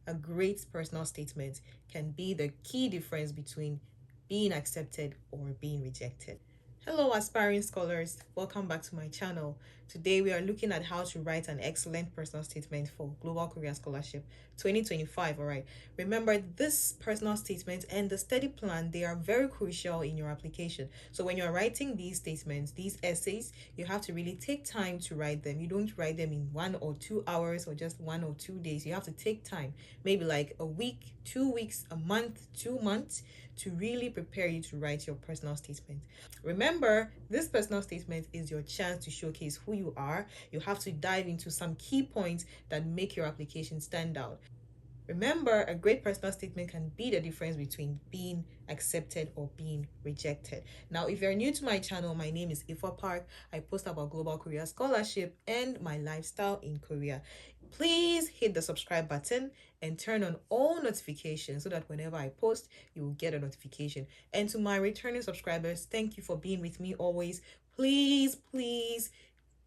a great personal statement can be the key difference between being accepted or being rejected. Hello, aspiring scholars. Welcome back to my channel. Today, we are looking at how to write an excellent personal statement for Global Career Scholarship 2025. All right. Remember, this personal statement and the study plan, they are very crucial in your application. So when you're writing these statements, these essays, you have to really take time to write them. You don't write them in 1 or 2 hours or just 1 or 2 days. You have to take time, maybe like a week, 2 weeks, a month, 2 months, to really prepare you to write your personal statement. Remember, this personal statement is your chance to showcase who you are. You have to dive into some key points that make your application stand out. Remember, a great personal statement can be the difference between being accepted or being rejected. Now, if you're new to my channel, my name is Ifa Park. I post about global Korea scholarship and my lifestyle in Korea. Please hit the subscribe button and turn on all notifications so that whenever I post, you will get a notification. And to my returning subscribers, thank you for being with me always. Please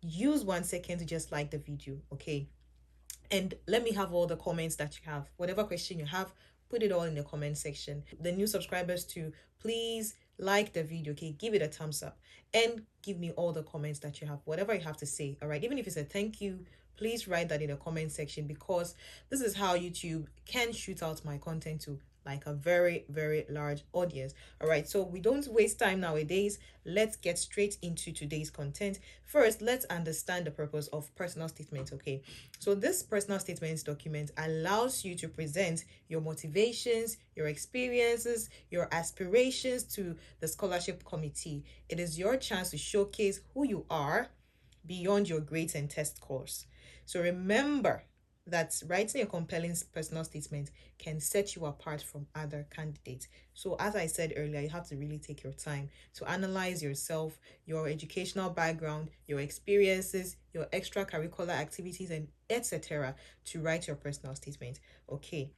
use 1 second to just like the video, okay? And let me have all the comments that you have. Whatever question you have, put it all in the comment section. The new subscribers too, please like the video, okay? Give it a thumbs up and give me all the comments that you have, whatever you have to say, all right? Even if it's a thank you, please write that in the comment section, because this is how YouTube can shoot out my content to like a very large audience. All right, so we don't waste time nowadays. Let's get straight into today's content. First, let's understand the purpose of personal statement. Okay, so this personal statements document allows you to present your motivations, your experiences, your aspirations to the scholarship committee. It is your chance to showcase who you are beyond your grades and test scores. So remember that writing a compelling personal statement can set you apart from other candidates. So as I said earlier, you have to really take your time to analyze yourself, your educational background, your experiences, your extracurricular activities, and etc. to write your personal statement. Okay,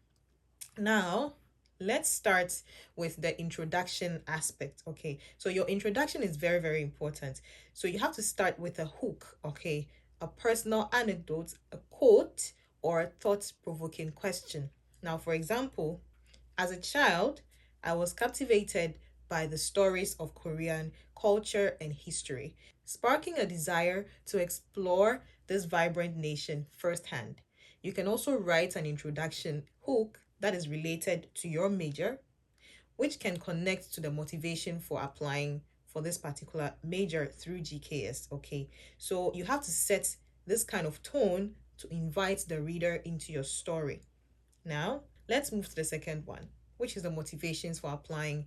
now let's start with the introduction aspect. Okay, so your introduction is very important. So you have to start with a hook, okay, a personal anecdote, a quote, or a thought-provoking question. Now, for example, as a child, I was captivated by the stories of Korean culture and history, sparking a desire to explore this vibrant nation firsthand. You can also write an introduction hook that is related to your major, which can connect to the motivation for applying for this particular major through GKS. Okay, so you have to set this kind of tone to invite the reader into your story. Now, let's move to the second one, which is the motivations for applying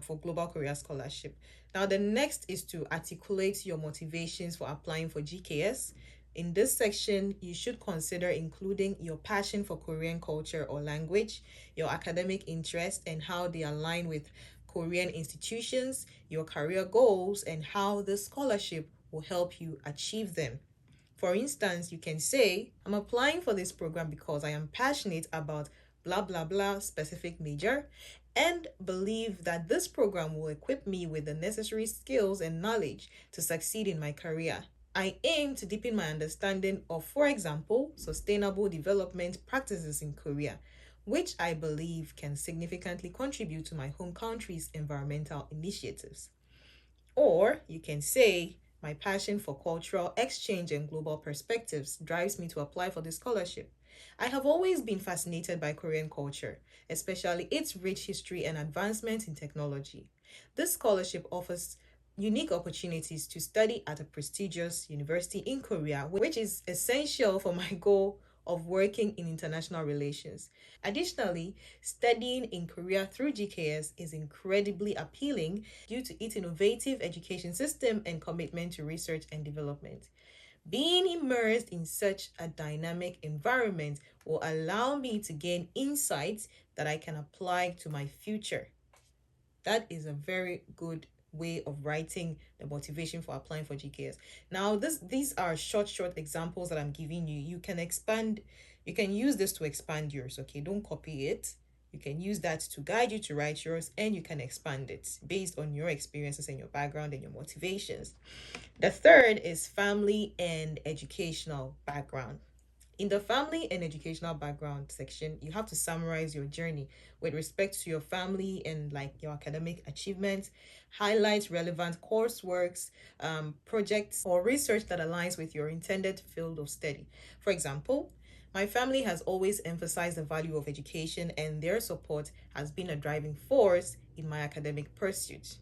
for Global Career Scholarship. Now, the next is to articulate your motivations for applying for GKS. In this section, you should consider including your passion for Korean culture or language, your academic interest and how they align with Korean institutions, your career goals, and how the scholarship will help you achieve them. For instance, you can say, I'm applying for this program because I am passionate about blah blah blah specific major and believe that this program will equip me with the necessary skills and knowledge to succeed in my career. I aim to deepen my understanding of, for example, sustainable development practices in Korea, which I believe can significantly contribute to my home country's environmental initiatives. Or you can say, my passion for cultural exchange and global perspectives drives me to apply for this scholarship. I have always been fascinated by Korean culture, especially its rich history and advancements in technology. This scholarship offers unique opportunities to study at a prestigious university in Korea, which is essential for my goal of working in international relations. Additionally, studying in Korea through GKS is incredibly appealing due to its innovative education system and commitment to research and development. Being immersed in such a dynamic environment will allow me to gain insights that I can apply to my future. That is a very good way of writing the motivation for applying for GKS. Now, these are short examples that I'm giving you. You can use this to expand yours, okay? Don't copy it. You can use that to guide you to write yours, and you can expand it based on your experiences and your background and your motivations. The third is family and educational background. In the family and educational background section, you have to summarize your journey with respect to your family and like your academic achievements, highlight relevant courseworks, projects, or research that aligns with your intended field of study. For example, my family has always emphasized the value of education, and their support has been a driving force in my academic pursuit.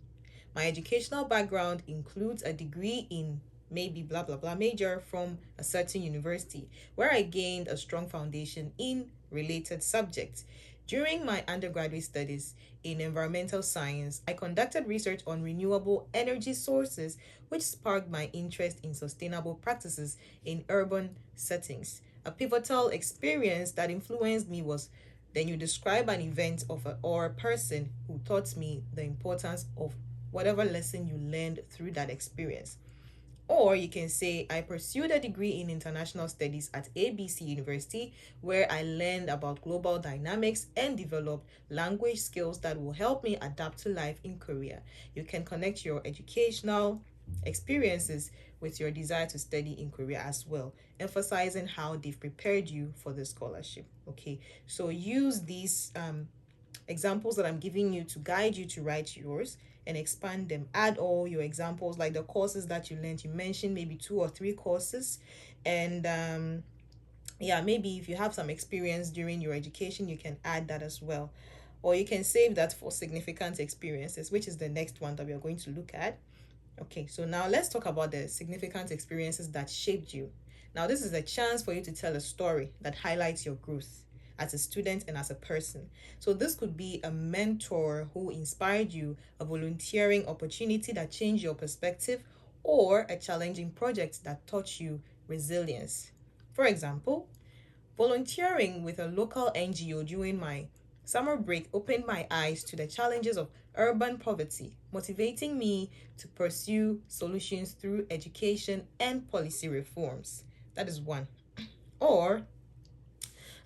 My educational background includes a degree in maybe blah blah blah major from a certain university where I gained a strong foundation in related subjects. During my undergraduate studies in environmental science, I conducted research on renewable energy sources, which sparked my interest in sustainable practices in urban settings. A pivotal experience that influenced me was then you describe an event or a person who taught me the importance of whatever lesson you learned through that experience. Or you can say, I pursued a degree in international studies at ABC University, where I learned about global dynamics and developed language skills that will help me adapt to life in Korea. You can connect your educational experiences with your desire to study in Korea as well, emphasizing how they've prepared you for the scholarship. Okay, so use these examples that I'm giving you to guide you to write yours and expand them. Add all your examples, like the courses that you learned. You mentioned maybe 2 or 3 courses, and yeah, maybe if you have some experience during your education, you can add that as well. Or you can save that for significant experiences, which is the next one that we are going to look at. Okay, so now let's talk about the significant experiences that shaped you. Now, this is a chance for you to tell a story that highlights your growth as a student and as a person. So, this could be a mentor who inspired you, a volunteering opportunity that changed your perspective, or a challenging project that taught you resilience. For example, volunteering with a local NGO during my summer break opened my eyes to the challenges of urban poverty, motivating me to pursue solutions through education and policy reforms. That is one. Or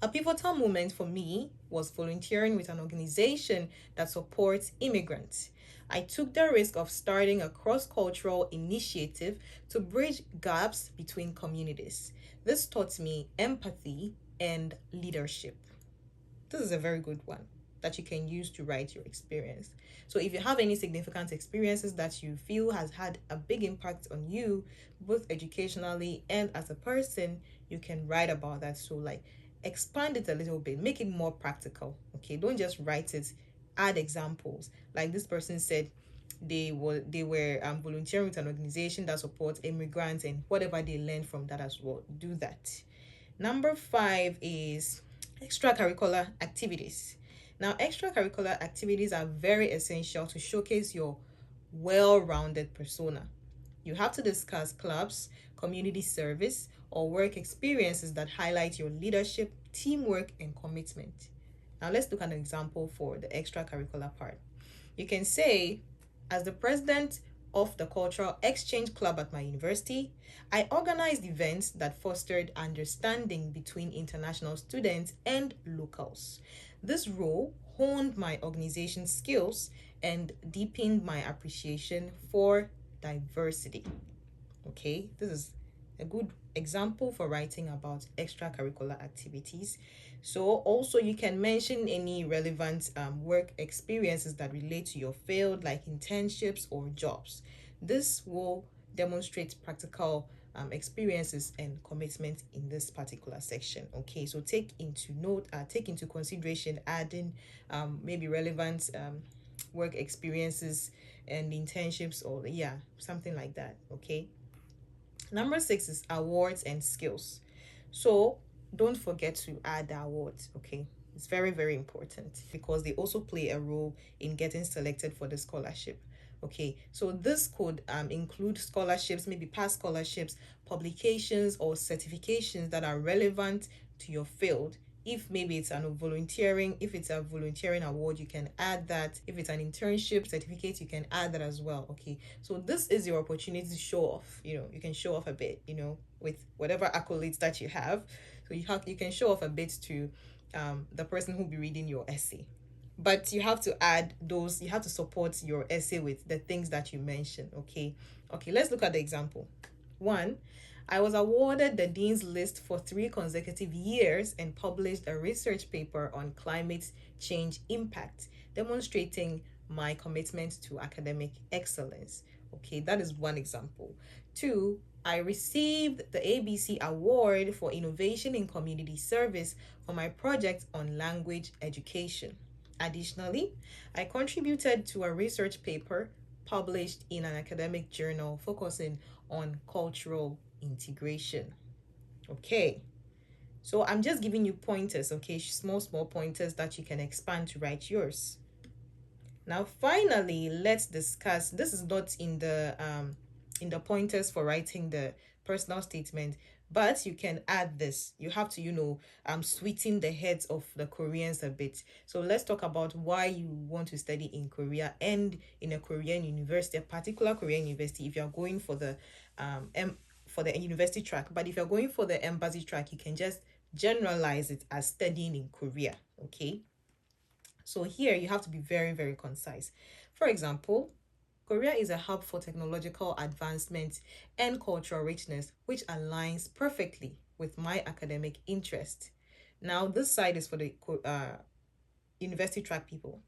a pivotal moment for me was volunteering with an organization that supports immigrants. I took the risk of starting a cross cultural initiative to bridge gaps between communities. This taught me empathy and leadership. This is a very good one that you can use to write your experience. So if you have any significant experiences that you feel has had a big impact on you, both educationally and as a person, you can write about that. So like expand it a little bit, make it more practical. Okay, don't just write it, add examples. Like this person said, they were volunteering with an organization that supports immigrants, and whatever they learned from that as well, do that. Number 5 is extracurricular activities. Now, extracurricular activities are very essential to showcase your well rounded persona. You have to discuss clubs, community service, or work experiences that highlight your leadership, teamwork, and commitment. Now, let's look at an example for the extracurricular part. You can say, as the president of the Cultural Exchange Club at my university, I organized events that fostered understanding between international students and locals. This role honed my organization skills and deepened my appreciation for diversity. Okay, this is a good example for writing about extracurricular activities. So also you can mention any relevant work experiences that relate to your field, like internships or jobs. This will demonstrate practical experiences and commitment in this particular section. Okay, so take into consideration adding maybe relevant work experiences and internships, or yeah, something like that. Okay. Number 6 is awards and skills. So don't forget to add the awards, okay? It's very, very important because they also play a role in getting selected for the scholarship. Okay, so this could include scholarships, maybe past scholarships, publications, or certifications that are relevant to your field. If maybe it's if it's a volunteering award, you can add that. If it's an internship certificate, you can add that as well. Okay, so this is your opportunity to show off. You can show off a bit, with whatever accolades that you have. So you can show off a bit to the person who'll be reading your essay. But you have to you have to support your essay with the things that you mentioned. Okay, let's look at the example. One, I was awarded the Dean's List for 3 consecutive years and published a research paper on climate change impact, demonstrating my commitment to academic excellence. Okay, that is one example. Two, I received the ABC Award for Innovation in Community Service for my project on language education. Additionally, I contributed to a research paper published in an academic journal focusing on cultural integration. Okay, so I'm just giving you pointers, okay, small pointers that you can expand to write yours. Now, finally, let's discuss. This is not in the pointers for writing the personal statement, but you can add this. You have to, sweeten the heads of the Koreans a bit. So let's talk about why you want to study in Korea and in a Korean university, a particular Korean university. If you're going for the for the university track, but if you're going for the embassy track, you can just generalize it as studying in Korea. Okay. So here you have to be very, very concise. For example, Korea is a hub for technological advancement and cultural richness, which aligns perfectly with my academic interest. Now, this side is for the university track people.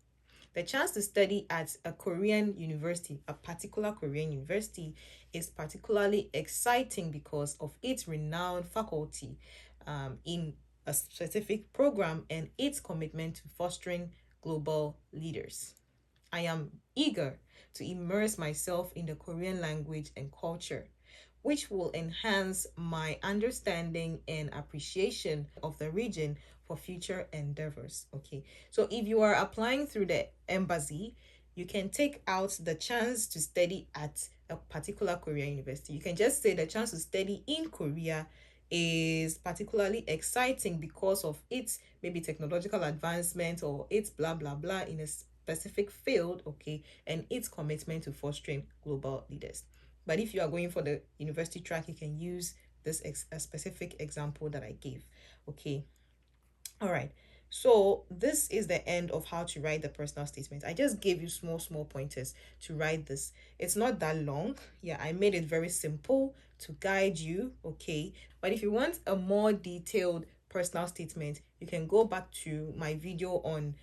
The chance to study at a Korean university, a particular Korean university, is particularly exciting because of its renowned faculty in a specific program and its commitment to fostering global leaders. I am eager to immerse myself in the Korean language and culture, which will enhance my understanding and appreciation of the region for future endeavors. Okay, so if you are applying through the embassy, you can take out the chance to study at a particular Korean university. You can just say the chance to study in Korea is particularly exciting because of its maybe technological advancement or its blah blah blah in a specific field, okay, and its commitment to fostering global leaders. But if you are going for the university track, you can use this a specific example that I gave. Okay. All right. So this is the end of how to write the personal statement. I just gave you small pointers to write this. It's not that long. Yeah, I made it very simple to guide you. Okay. But if you want a more detailed personal statement, you can go back to my video on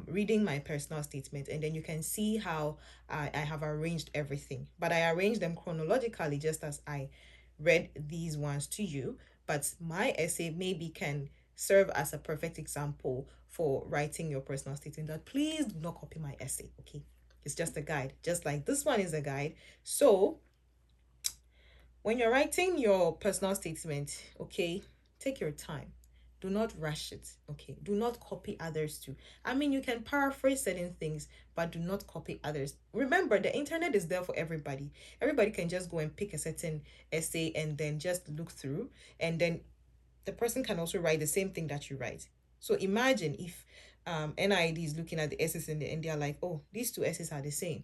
reading my personal statement, and then you can see how I have arranged everything. But I arranged them chronologically just as I read these ones to you. But my essay maybe can serve as a perfect example for writing your personal statement. That please do not copy my essay, okay? It's just a guide, just like this one is a guide. So when you're writing your personal statement, okay, take your time. Do not rush it, okay? Do not copy others too. I mean, you can paraphrase certain things, but do not copy others. Remember, the internet is there for everybody. Everybody can just go and pick a certain essay and then just look through, and then the person can also write the same thing that you write. So imagine if NID is looking at the essays and they are like, oh, these two essays are the same.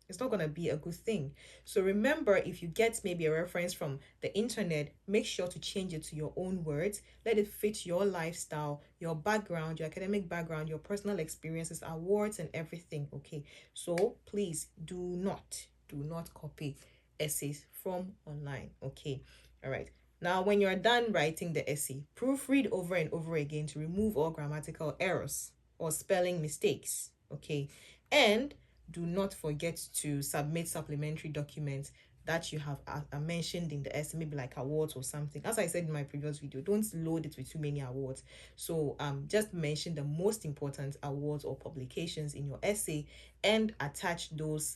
It's not going to be a good thing. So remember, if you get maybe a reference from the internet, make sure to change it to your own words. Let it fit your lifestyle, your background, your academic background, your personal experiences, awards, and everything. Okay. So please do not copy essays from online. Okay. All right. Now, when you're done writing the essay, proofread over and over again to remove all grammatical errors or spelling mistakes. Okay. And do not forget to submit supplementary documents that you have mentioned in the essay, maybe like awards or something. As I said in my previous video, don't load it with too many awards. So just mention the most important awards or publications in your essay and attach those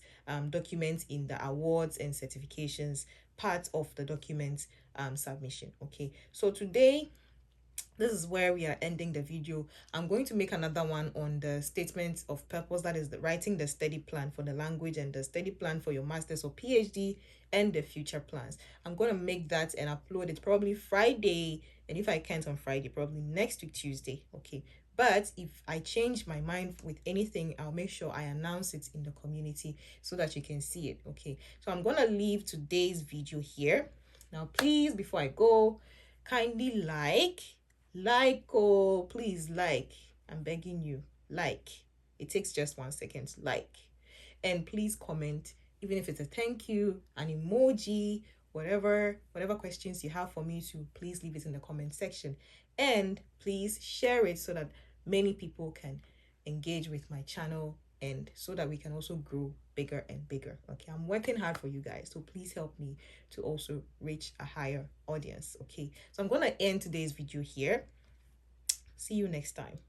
documents in the awards and certifications part of the document submission. Okay, so today this is where we are ending the video. I'm going to make another one on the statement of purpose, that is writing the study plan for the language and the study plan for your master's or PhD and the future plans. I'm going to make that and upload it probably Friday, and if I can't on Friday, probably next week Tuesday. Okay, but if I change my mind with anything, I'll make sure I announce it in the community so that you can see it. Okay, so I'm going to leave today's video here. Now please, before I go, kindly oh, please, I'm begging you, it takes just 1 second to like, and please comment, even if it's a thank you, an emoji, whatever questions you have for me to, please leave it in the comment section, and please share it so that many people can engage with my channel, and so that we can also grow bigger and bigger. Okay, I'm working hard for you guys, so please help me to also reach a higher audience. Okay, so I'm gonna end today's video here. See you next time.